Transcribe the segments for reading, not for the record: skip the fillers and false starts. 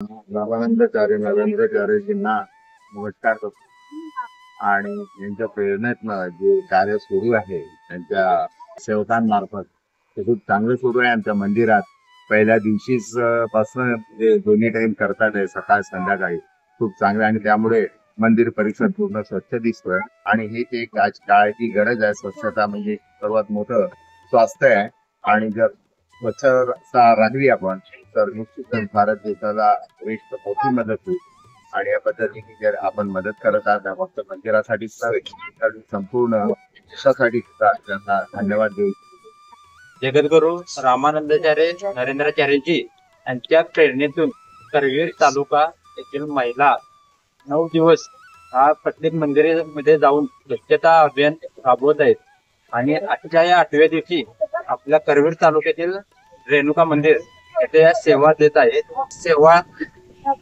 रामानंदाचार्य नरेंद्रचार्यजींना नमस्कार करतो आणि यांच्या प्रेरणेतनं जे कार्य सुरू आहे त्यांच्या सेवकांमार्फत ते खूप चांगलं सुरू आहे. आमच्या मंदिरात पहिल्या दिवशीच पासून जे दोन्ही टाइम करतात आहे सकाळ संध्याकाळी खूप चांगलं आणि त्यामुळे मंदिर परिसर पूर्ण स्वच्छ दिसतोय आणि ही एक आज काळाची गरज आहे. स्वच्छता म्हणजे सर्वात मोठं स्वास्थ्य आहे आणि जर स्वच्छता राखली आपण तर निश्चितच भारत देशाला एक मोठी मदत होईल आणि या पद्धतीने जर आपण मदत करत आहात फक्त मंदिरासाठीच नव्हे तर संपूर्ण देशासाठी सुद्धा त्यांना धन्यवाद देऊ. जगद्गुरु रामानंदाचार्य नरेंद्राचार्यजी यांच्या प्रेरणेतून करवीर तालुका येथील महिला 9 दिवस हा प्रत्येक मंदिरामध्ये जाऊन स्वच्छता अभियान राबवत आहेत आणि आजच्या या 8व्या दिवशी आपल्या करवीर तालुक्यातील रेणुका मंदिर येथे या सेवा देत आहेत. सेवा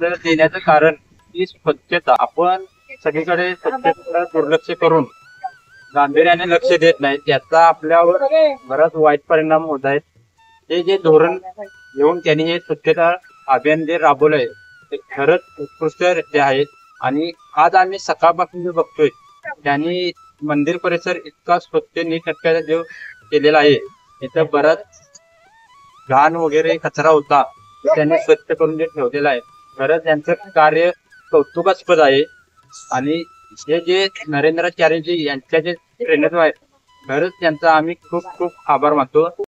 देण्याचं कारण ही स्वच्छता. आपण सगळीकडे स्वच्छतेला दुर्लक्ष करून गांभीर्याने लक्ष देत नाही, त्याचा आपल्यावर बराच वाईट परिणाम होत आहेत. ते जे धोरण घेऊन त्यांनी हे स्वच्छता अभियान जे राबवलंय ते खरंच उत्कृष्टरित्या आहे आणि आज आम्ही सकाळपासून जे बघतोय त्यांनी मंदिर परिसर इतका स्वच्छ नीटनेटका जो केलेला आहे. इथं बराच घाण वगैरे कचरा होता त्यांनी स्वच्छ करून जे ठेवलेला आहे. खरंच त्यांचं कार्य कौतुकास्पद आहे आणि हे जे नरेंद्राचार्यजी यांच्या जे प्रेरणेतून आहे खरंच त्यांचा आम्ही खूप खूप आभार मानतो.